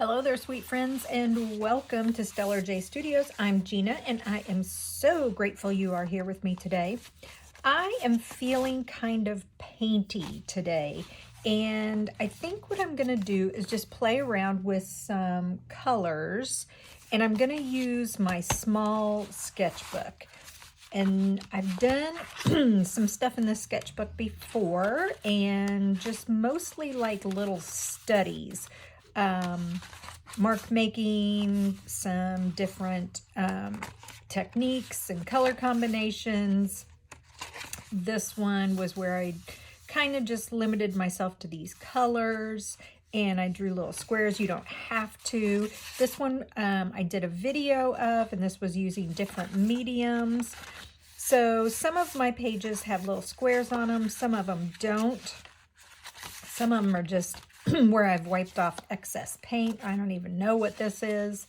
Hello there, sweet friends, and welcome to Stellar J Studios. I'm Gina, and I am so grateful you are here with me today. I am feeling kind of painty today, and I think what I'm going to do is just play around with some colors, and I'm going to use my small sketchbook. And I've done some stuff in this sketchbook before, and just mostly like little studies. Mark making, some different techniques and color combinations. This one was where I kind of just limited myself to these colors, and I drew little squares. You don't have to. This one I did a video of, and this was using different mediums. So some of my pages have little squares on them, some of them don't. Some of them are just where I've wiped off excess paint. I don't even know what this is.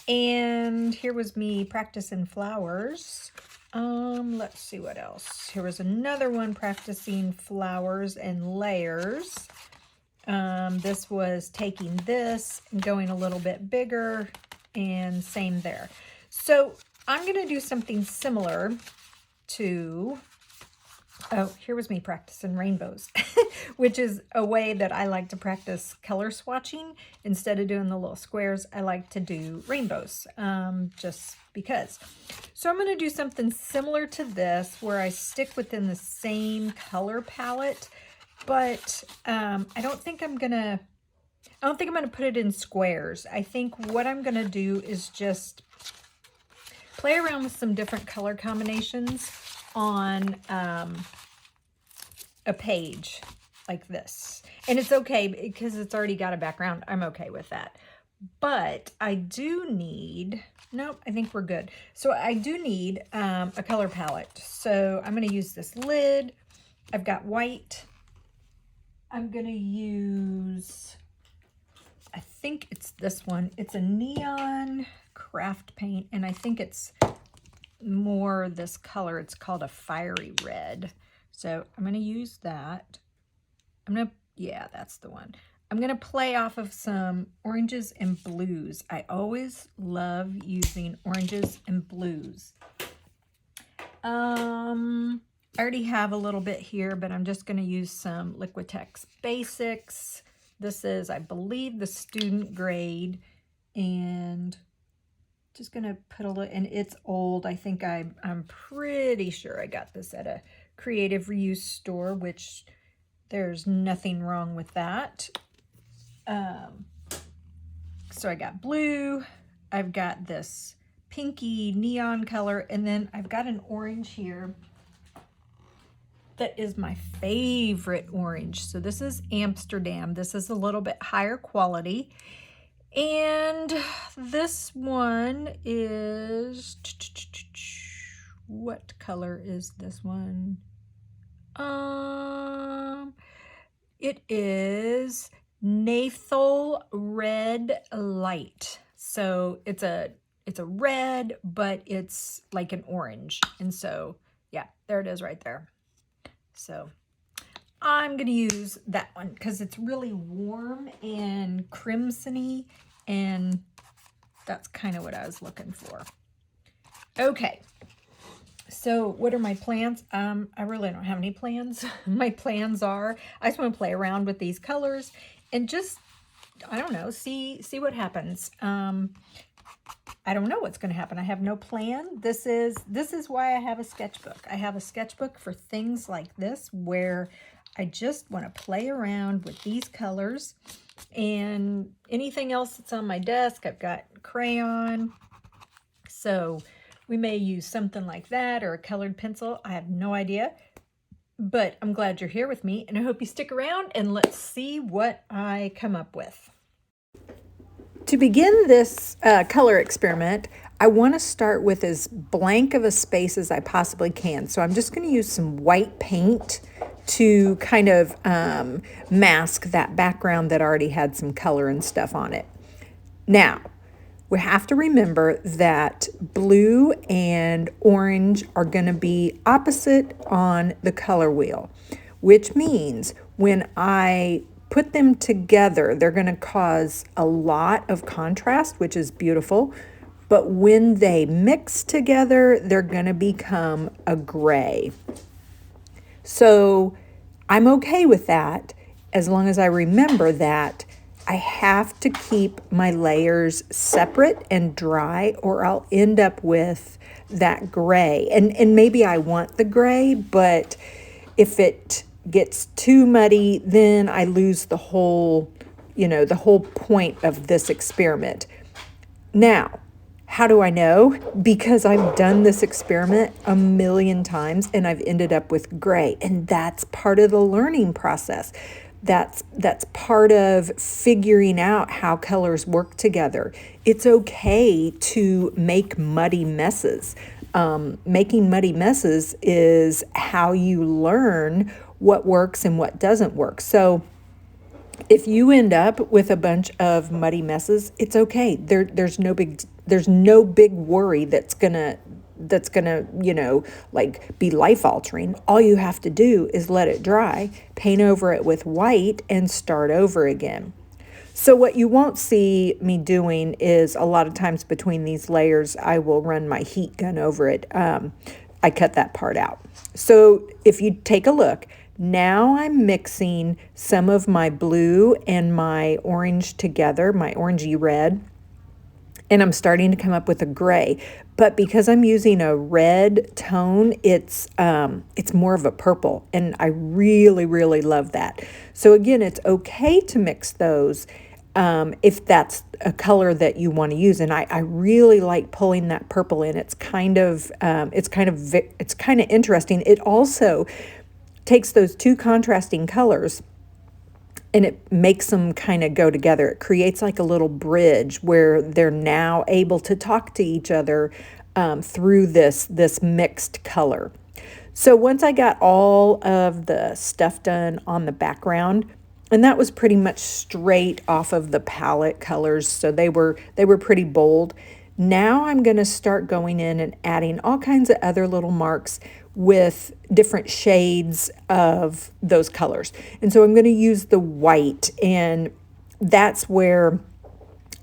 And here was me practicing flowers. Let's see what else. Here was another one practicing flowers and layers. This was taking this and going a little bit bigger, and same there. So I'm going to do something similar to, oh, here was me practicing rainbows, which is a way that I like to practice color swatching. Instead of doing the little squares, I like to do rainbows, just because. So I'm going to do something similar to this, where I stick within the same color palette, but I don't think I'm going to put it in squares. I think what I'm going to do is just play around with some different color combinations on a page like this. And it's okay because it's already got a background. I'm okay with that. But I do need, nope, I think we're good. So I do need a color palette. So I'm going to use this lid. I've got white. I'm going to use, I think it's this one. It's a neon craft paint, and I think it's more this color. It's called a fiery red. So I'm going to use that. Yeah, that's the one. I'm going to play off of some oranges and blues. I always love using oranges and blues. I already have a little bit here, but I'm just going to use some Liquitex Basics. This is, I believe, the student grade, and just going to put a little, and it's old. I think I'm pretty sure I got this at a creative reuse store, which there's nothing wrong with that. So I got blue, I've got this pinky neon color, and then I've got an orange here that is my favorite orange. So this is Amsterdam. This is a little bit higher quality. And this one is, what color is this one? It is Nathol Red Light. So it's a red, but it's like an orange. And so, yeah, there it is right there. So I'm going to use that one because it's really warm and crimsony, and that's kind of what I was looking for. Okay, so what are my plans? I really don't have any plans. My plans are, I just want to play around with these colors and just, I don't know, see what happens. I don't know what's going to happen. I have no plan. This is why I have a sketchbook. I have a sketchbook for things like this, where I just want to play around with these colors, and anything else that's on my desk, I've got crayon. So we may use something like that, or a colored pencil. I have no idea, but I'm glad you're here with me, and I hope you stick around, and let's see what I come up with. To begin this color experiment, I want to start with as blank of a space as I possibly can. So I'm just going to use some white paint to kind of mask that background that already had some color and stuff on it. Now, we have to remember that blue and orange are going to be opposite on the color wheel, which means when I put them together, they're going to cause a lot of contrast, which is beautiful. But when they mix together, they're going to become a gray. So I'm okay with that as long as I remember that I have to keep my layers separate and dry, or I'll end up with that gray. And maybe I want the gray, but if it gets too muddy, then I lose the whole, the whole point of this experiment. Now, how do I know? Because I've done this experiment a million times and I've ended up with gray, and that's part of the learning process. That's part of figuring out how colors work together. It's okay to make muddy messes. Making muddy messes is how you learn what works and what doesn't work. So if you end up with a bunch of muddy messes, it's okay. There's no big worry that's gonna like be life altering. All you have to do is let it dry, paint over it with white, and start over again. So what you won't see me doing is a lot of times between these layers, I will run my heat gun over it. I cut that part out. So if you take a look, now I'm mixing some of my blue and my orange together, my orangey red, and I'm starting to come up with a gray. But because I'm using a red tone, it's more of a purple, and I really, really love that. So again, it's okay to mix those if that's a color that you want to use. And I really like pulling that purple in. It's kind of interesting. It also takes those two contrasting colors and it makes them kind of go together. It creates like a little bridge where they're now able to talk to each other through this mixed color. So once I got all of the stuff done on the background, and that was pretty much straight off of the palette colors, so they were pretty bold. Now I'm going to start going in and adding all kinds of other little marks with different shades of those colors. And so I'm going to use the white, and that's where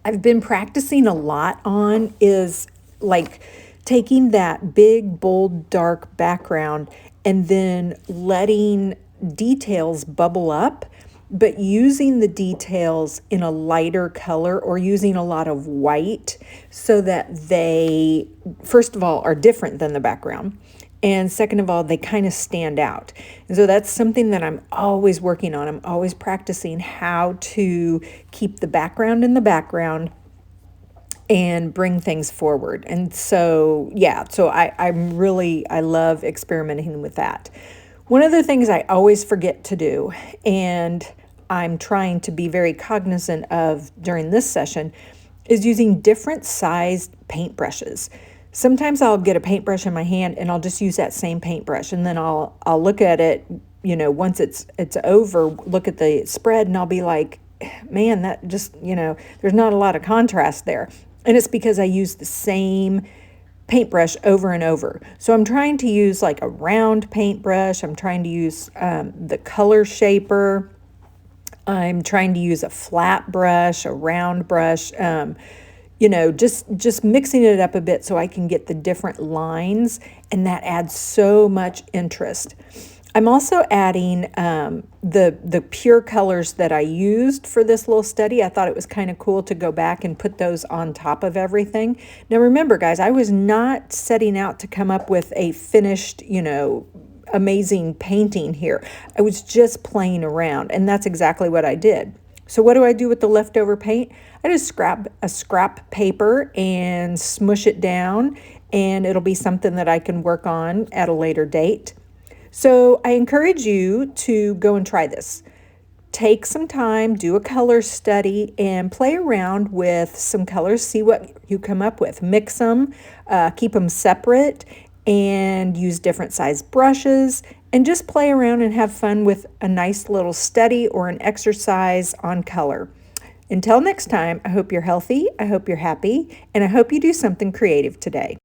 I've been practicing a lot on, is like taking that big, bold, dark background and then letting details bubble up, but using the details in a lighter color or using a lot of white so that they, first of all, are different than the background. And second of all, they kind of stand out. And so that's something that I'm always working on. I'm always practicing how to keep the background in the background and bring things forward. And so, yeah, so I love experimenting with that. One of the things I always forget to do, and I'm trying to be very cognizant of during this session, is using different sized paintbrushes. Sometimes I'll get a paintbrush in my hand and I'll just use that same paintbrush, and then I'll look at it, once it's over, look at the spread, and I'll be like, man, that just, there's not a lot of contrast there. And it's because I use the same paintbrush over and over. So I'm trying to use like a round paintbrush. I'm trying to use the color shaper. I'm trying to use a flat brush, a round brush, just mixing it up a bit so I can get the different lines, and that adds so much interest. I'm also adding the pure colors that I used for this little study. I thought it was kind of cool to go back and put those on top of everything. Now remember, guys, I was not setting out to come up with a finished, amazing painting here. I was just playing around, and that's exactly what I did. So what do I do with the leftover paint? I just scrap a scrap paper and smush it down, and it'll be something that I can work on at a later date. So I encourage you to go and try this. Take some time, do a color study, and play around with some colors, see what you come up with. Mix them, keep them separate, and use different size brushes, and just play around and have fun with a nice little study or an exercise on color. Until next time, I hope you're healthy, I hope you're happy, and I hope you do something creative today.